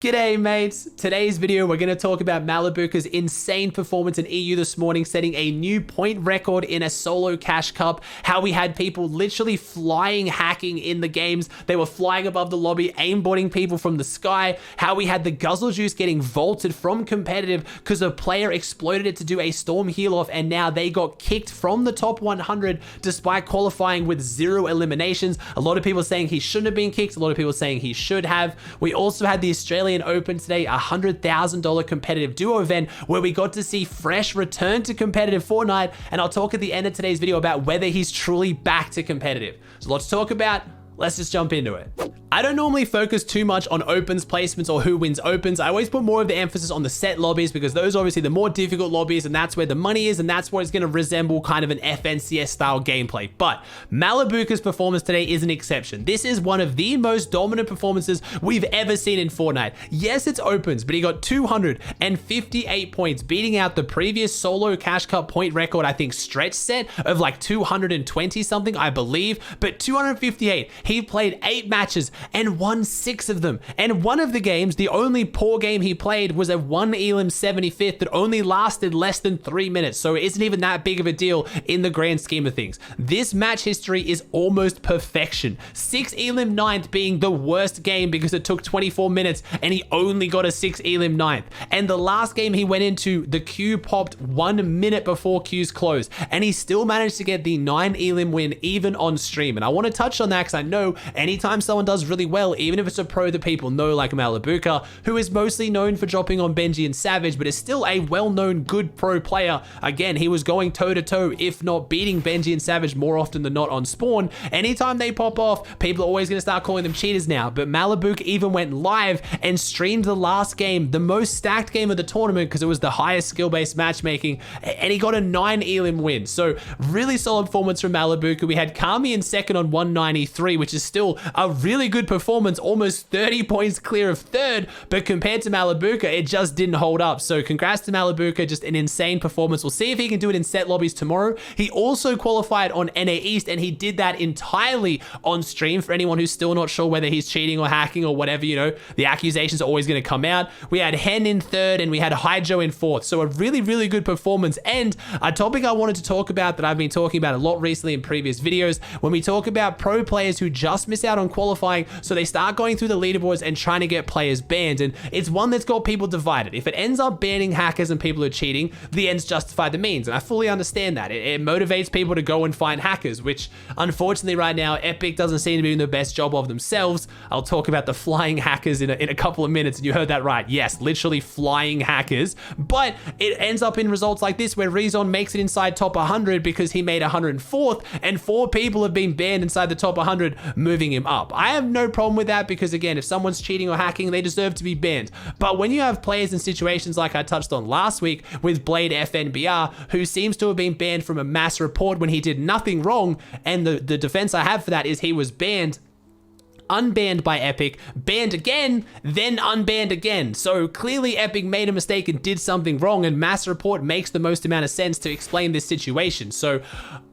G'day mates! Today's video we're going to talk about Malibuca's insane performance in EU this morning, setting a new point record in a solo cash cup, how we had people literally flying hacking in the games, they were flying above the lobby, aimbotting people from the sky, how we had the Guzzle Juice getting vaulted from competitive because a player exploited it to do a storm heal off and now they got kicked from the top 100 despite qualifying with 0 eliminations. A lot of people saying he shouldn't have been kicked, a lot of people saying he should have. We also had the Australian Open today, a $100,000 competitive duo event where we got to see Fresh return to competitive Fortnite, and I'll talk at the end of today's video about whether he's truly back to competitive. So let's talk about, let's just jump into it. I don't normally focus too much on opens placements or who wins opens. I always put more of the emphasis on the set lobbies because those are obviously the more difficult lobbies and that's where the money is and that's what is going to resemble kind of an FNCS style gameplay. But Malibuca's performance today is an exception. This is one of the most dominant performances we've ever seen in Fortnite. Yes, it's opens, but he got 258 points, beating out the previous solo cash cup point record, I think stretch set of like 220 something, I believe, but 258. He played 8 matches and won 6 of them. And one of the games, the only poor game he played was a 1 elim 75th that only lasted less than 3 minutes. So it isn't even that big of a deal in the grand scheme of things. This match history is almost perfection. 6 elim 9th being the worst game because it took 24 minutes and he only got a 6 elim 9th. And the last game he went into, the queue popped 1 minute before queues closed and he still managed to get the 9 elim win even on stream. And I want to touch on that because I know anytime someone does really well, even if it's a pro that people know like Malibuca, who is mostly known for dropping on Benji and Savage, but is still a well-known good pro player. Again, he was going toe-to-toe, if not beating Benji and Savage more often than not on spawn. Anytime they pop off, people are always going to start calling them cheaters now, but Malibuca even went live and streamed the last game, the most stacked game of the tournament because it was the highest skill-based matchmaking, and he got a 9 elim win. So really solid performance from Malibuca. We had Kami in second on 193, which is still a really good performance, almost 30 points clear of third, but compared to Malibuca, it just didn't hold up. So congrats to Malibuca, just an insane performance. We'll see if he can do it in set lobbies tomorrow. He also qualified on NA East, and he did that entirely on stream. For anyone who's still not sure whether he's cheating or hacking or whatever, you know, the accusations are always going to come out. We had Hen in third, and we had Hydro in fourth. So a really, really good performance. And a topic I wanted to talk about that I've been talking about a lot recently in previous videos, when we talk about pro players who just miss out on qualifying, so they start going through the leaderboards and trying to get players banned, and it's one that's got people divided. If it ends up banning hackers and people who are cheating, the ends justify the means, and I fully understand that. It motivates people to go and find hackers, which unfortunately right now Epic doesn't seem to be doing the best job of themselves. I'll talk about the flying hackers in a couple of minutes, and you heard that right. Yes, literally flying hackers, but it ends up in results like this where Rezon makes it inside top 100 because he made 104th, and 4 people have been banned inside the top 100, moving him up. I have no problem with that because again, if someone's cheating or hacking, they deserve to be banned. But when you have players in situations like I touched on last week with Blade FNBR, who seems to have been banned from a mass report when he did nothing wrong, and the defense I have for that is he was banned, unbanned by Epic, banned again, then unbanned again. So clearly Epic made a mistake and did something wrong, and mass report makes the most amount of sense to explain this situation. So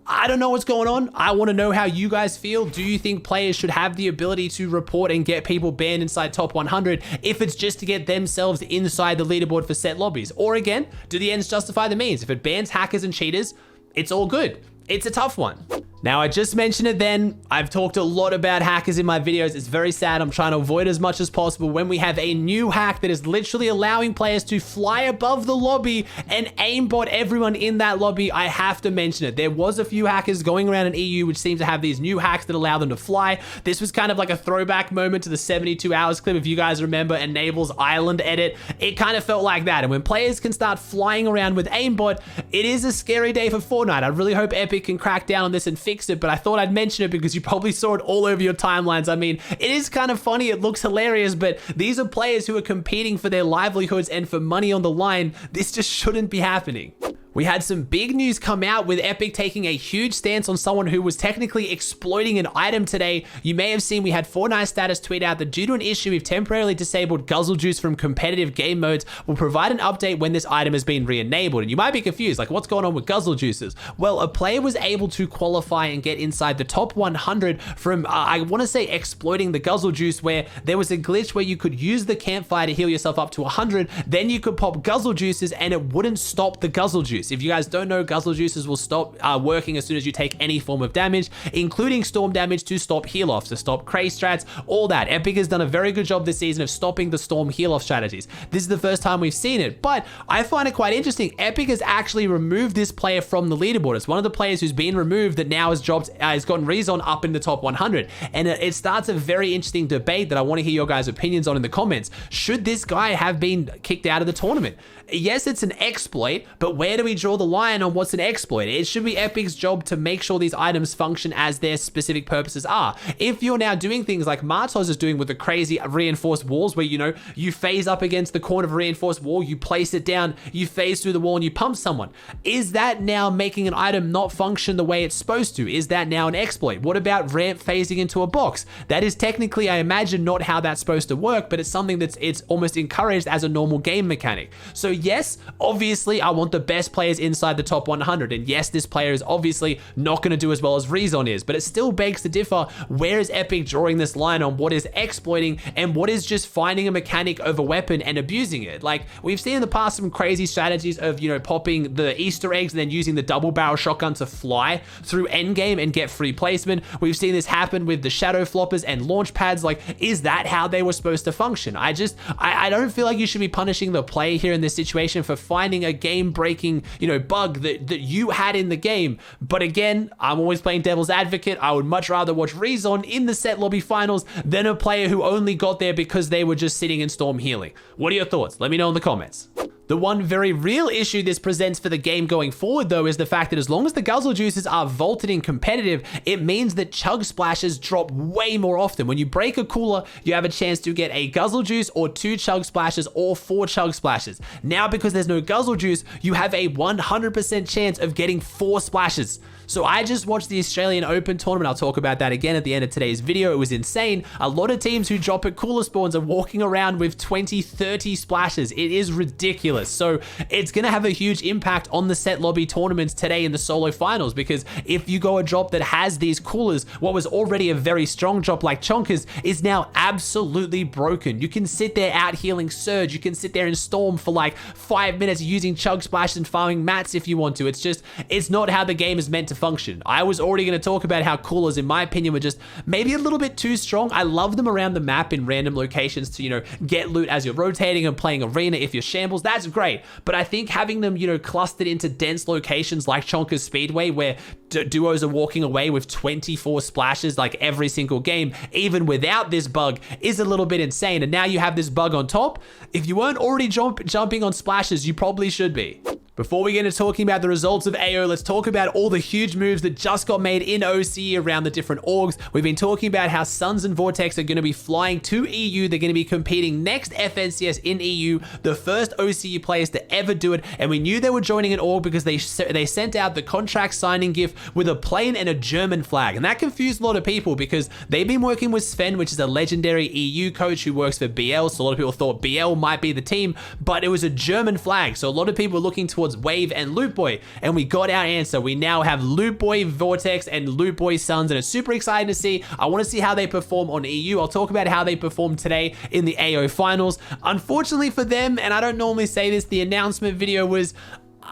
I don't know what's going on. I want to know how you guys feel. Do you think players should have the ability to report and get people banned inside top 100 if it's just to get themselves inside the leaderboard for set lobbies? Or again, do the ends justify the means? If it bans hackers and cheaters, it's all good. It's a tough one. Now, I just mentioned it then. I've talked a lot about hackers in my videos. It's very sad. I'm trying to avoid as much as possible. When we have a new hack that is literally allowing players to fly above the lobby and aimbot everyone in that lobby, I have to mention it. There was a few hackers going around in EU which seem to have these new hacks that allow them to fly. This was kind of like a throwback moment to the 72 hours clip, if you guys remember, Enable's Island edit. It kind of felt like that. And when players can start flying around with aimbot, it is a scary day for Fortnite. I really hope Epic can crack down on this and fix it, but I thought I'd mention it because you probably saw it all over your timelines. I mean, it is kind of funny, it looks hilarious, but these are players who are competing for their livelihoods and for money on the line. This just shouldn't be happening. We had some big news come out with Epic taking a huge stance on someone who was technically exploiting an item today. You may have seen we had Fortnite status tweet out that due to an issue, we've temporarily disabled Guzzle Juice from competitive game modes. We'll provide an update when this item has been re-enabled. And you might be confused, like what's going on with Guzzle Juices? Well, a player was able to qualify and get inside the top 100 from, I want to say, exploiting the Guzzle Juice, where there was a glitch where you could use the campfire to heal yourself up to 100, then you could pop Guzzle Juices and it wouldn't stop the Guzzle Juice. If you guys don't know, Guzzle Juices will stop working as soon as you take any form of damage, including storm damage, to stop heal offs, to stop craze strats, all that. Epic has done a very good job this season of stopping the storm heal off strategies. This is the first time we've seen it, but I find it quite interesting. Epic has actually removed this player from the leaderboard. It's one of the players who's been removed that now has dropped, has gotten rezon up in the top 100. And it starts a very interesting debate that I want to hear your guys' opinions on in the comments. Should this guy have been kicked out of the tournament? Yes, it's an exploit, but where do we draw the line on what's an exploit? It should be Epic's job to make sure these items function as their specific purposes are. If you're now doing things like Martos is doing with the crazy reinforced walls, where, you know, you phase up against the corner of a reinforced wall, you place it down, you phase through the wall and you pump someone. Is that now making an item not function the way it's supposed to? Is that now an exploit? What about ramp phasing into a box? That is technically, I imagine, not how that's supposed to work, but it's something it's almost encouraged as a normal game mechanic. So yes, obviously I want the best players inside the top 100, and yes, this player is obviously not going to do as well as Rezon is, but it still begs to differ. Where is Epic drawing this line on what is exploiting and what is just finding a mechanic of a weapon and abusing it? Like, we've seen in the past some crazy strategies of, you know, popping the Easter eggs and then using the double barrel shotgun to fly through endgame and get free placement. We've seen this happen with the shadow floppers and launch pads. Like, is that how they were supposed to function? I don't feel like you should be punishing the player here in this situation for finding a game-breaking, you know, bug that you had in the game. But again, I'm always playing devil's advocate. I would much rather watch Rezon in the set lobby finals than a player who only got there because they were just sitting in storm healing. What are your thoughts? Let me know in the comments. The one very real issue this presents for the game going forward, though, is the fact that as long as the Guzzle Juices are vaulted in competitive, it means that Chug Splashes drop way more often. When you break a cooler, you have a chance to get a Guzzle Juice or 2 Chug Splashes or 4 Chug Splashes. Now, because there's no Guzzle Juice, you have a 100% chance of getting 4 splashes. So I just watched the Australian Open tournament. I'll talk about that again at the end of today's video. It was insane. A lot of teams who drop at cooler spawns are walking around with 20, 30 splashes. It is ridiculous. So it's going to have a huge impact on the set lobby tournaments today in the solo finals, because if you go a drop that has these coolers, what was already a very strong drop like Chonkers is now absolutely broken. You can sit there out healing Surge. You can sit there in Storm for like 5 minutes using Chug Splash and farming mats if you want to. It's not how the game is meant to function. I was already going to talk about how coolers, in my opinion, were just maybe a little bit too strong. I love them around the map in random locations to, you know, get loot as you're rotating and playing arena if you're shambles. That's great. But I think having them, you know, clustered into dense locations like Chonkers Speedway, where duos are walking away with 24 splashes like every single game, even without this bug, is a little bit insane. And now you have this bug on top. If you weren't already jumping on splashes, you probably should be. Before we get into talking about the results of AO, let's talk about all the huge moves that just got made in OCE around the different orgs. We've been talking about how Suns and Vortex are going to be flying to EU. They're going to be competing next FNCS in EU, the first OCE players to ever do it. And we knew they were joining an org because they sent out the contract signing GIF with a plane and a German flag. And that confused a lot of people because they've been working with Sven, which is a legendary EU coach who works for BL. So a lot of people thought BL might be the team, but it was a German flag. So a lot of people were looking towards Wave and Lootboy, and we got our answer. We now have Lootboy Vortex and Lootboy Suns, and it's super exciting to see. I want to see how they perform on EU. I'll talk about how they performed today in the AO finals. Unfortunately for them, and I don't normally say this, the announcement video was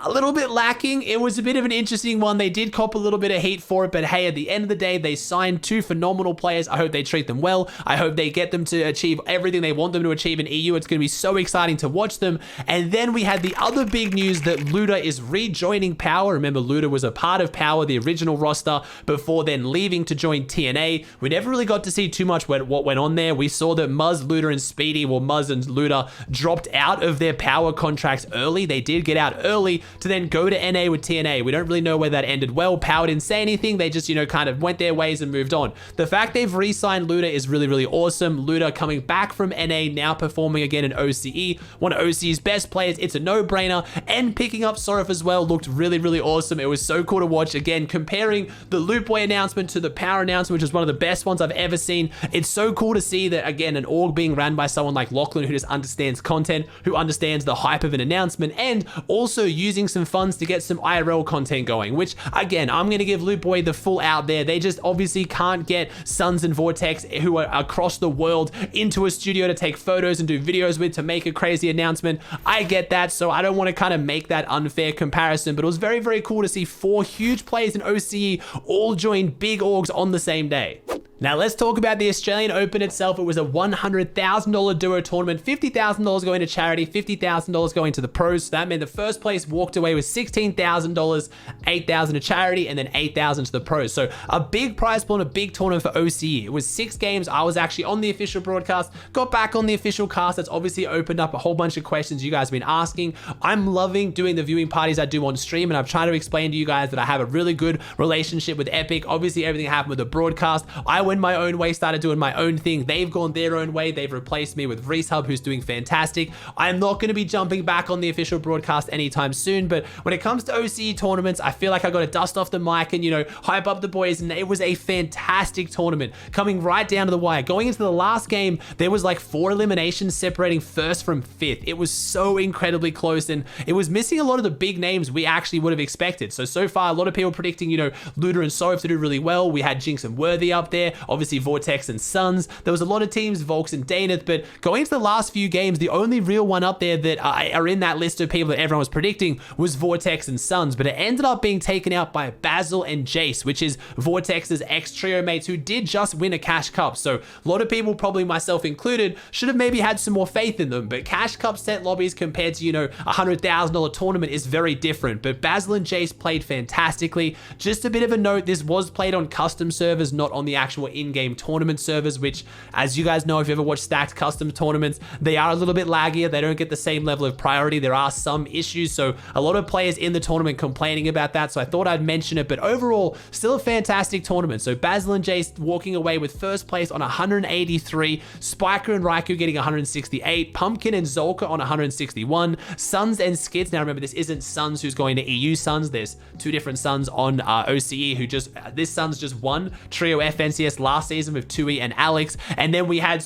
a little bit lacking. It was a bit of an interesting one. They did cop a little bit of heat for it, but hey, at the end of the day, they signed 2 phenomenal players. I hope they treat them well. I hope they get them to achieve everything they want them to achieve in EU. It's going to be so exciting to watch them. And then we had the other big news that Luda is rejoining Power. Remember, Luda was a part of Power, the original roster, before then leaving to join TNA. We never really got to see too much what went on there. We saw that Muzz, Luda, and Speedy, well, Muzz and Luda dropped out of their Power contracts early. They did get out early, to then go to NA with TNA. We don't really know where that ended well. Power didn't say anything. They just, kind of went their ways and moved on. The fact they've re-signed Luda is really, really awesome. Luda coming back from NA, now performing again in OCE, one of OCE's best players. It's a no-brainer. And picking up Sorif as well looked really, really awesome. It was so cool to watch. Again, comparing the Lootboy announcement to the Power announcement, which is one of the best ones I've ever seen. It's so cool to see that, again, an org being ran by someone like Lachlan, who just understands content, who understands the hype of an announcement, and also using some funds to get some IRL content going, which, again, I'm going to give Lootboy the full out there. They just obviously can't get Suns and Vortex, who are across the world, into a studio to take photos and do videos with to make a crazy announcement. I get that, so I don't want to kind of make that unfair comparison, but it was very, very cool to see 4 huge players in OCE all join big orgs on the same day. Now let's talk about the Australian Open itself. It was a $100,000 duo tournament, $50,000 going to charity, $50,000 going to the pros. So that meant the first place walked away with $16,000, $8,000 to charity, and then $8,000 to the pros. So a big prize pool and a big tournament for OCE. It was 6 games. I was actually on the official broadcast, got back on the official cast. That's obviously opened up a whole bunch of questions you guys have been asking. I'm loving doing the viewing parties I do on stream, and I've tried to explain to you guys that I have a really good relationship with Epic. Obviously, everything happened with the broadcast. I went my own way, started doing my own thing. They've gone their own way. They've replaced me with Reese Hub, who's doing fantastic. I'm not going to be jumping back on the official broadcast anytime soon, but when it comes to OCE tournaments, I feel like I got to dust off the mic and, hype up the boys, and it was a fantastic tournament, coming right down to the wire. Going into the last game, there was like 4 eliminations separating first from 5th. It was so incredibly close, and it was missing a lot of the big names we actually would have expected. So far, a lot of people predicting, Luda and Sorif to do really well. We had Jinx and Worthy up there, obviously Vortex and Suns. There was a lot of teams, Volks and Daneth, but going into the last few games, the only real one up there that are in that list of people that everyone was predicting was Vortex and Suns, but it ended up being taken out by Basil and Jace, which is Vortex's ex-trio mates who did just win a Cash Cup. So a lot of people, probably myself included, should have maybe had some more faith in them, but Cash Cup set lobbies compared to, a $100,000 tournament is very different. But Basil and Jace played fantastically. Just a bit of a note, this was played on custom servers, not on the actual in-game tournament servers, which, as you guys know, if you ever watch stacked custom tournaments, they are a little bit laggier. They don't get the same level of priority. There are some issues, so a lot of players in the tournament complaining about that, so I thought I'd mention it. But overall, still a fantastic tournament. So Basil and Jace walking away with first place on 183, Spiker and Raikou getting 168, Pumpkin and Zolka on 161, Suns and Skids. Now remember, this isn't Suns who's going to EU Suns. There's 2 different Suns on OCE who this Suns just won Trio FNCS last season with Tui and Alex. And then we had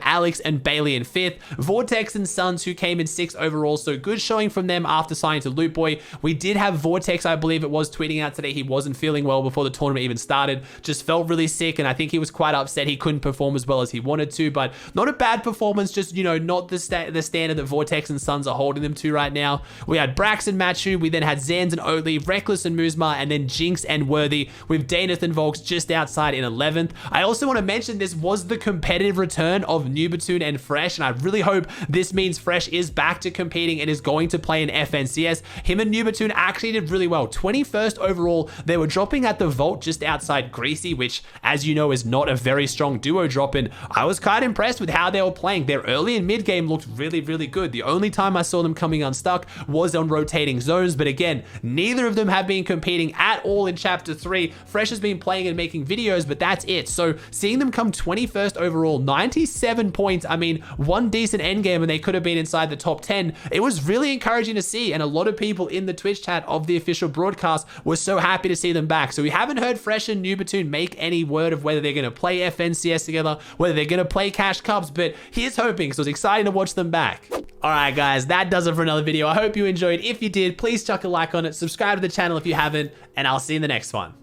Alex and Bailey in 5th, Vortex and Suns who came in 6th overall. So good showing from them after signing to Lootboy. We did have Vortex, I believe it was, tweeting out today he wasn't feeling well before the tournament even started, just felt really sick, and I think he was quite upset he couldn't perform as well as he wanted to. But not a bad performance, just not the standard that Vortex and Suns are holding them to right now. We had Brax and Machu, we then had Zans and Oatly, Reckless and Muzma, and then Jinx and Worthy with Daneth and Volks just outside in 11th. I also want to mention this was the competitive return of Nubatoon and Fresh, and I really hope this means Fresh is back to competing and is going to play in FNCS. Him and Nubatoon actually did really well. 21st overall. They were dropping at the vault just outside Greasy, which, as you know, is not a very strong duo drop, and I was quite impressed with how they were playing. Their early and mid game looked really, really good. The only time I saw them coming unstuck was on rotating zones, but again, neither of them have been competing at all in Chapter 3. Fresh has been playing and making videos, but that's it. So seeing them come 21st overall, 97 points, I mean, one decent endgame and they could have been inside the top 10. It was really encouraging to see, and a lot of people in the Twitch chat of the official broadcast were so happy to see them back. So we haven't heard Fresh and Nubatoon make any word of whether they're going to play FNCS together, whether they're going to play Cash Cups, but here's hoping, so it's exciting to watch them back. Alright guys, that does it for another video. I hope you enjoyed. If you did, please chuck a like on it, subscribe to the channel if you haven't, and I'll see you in the next one.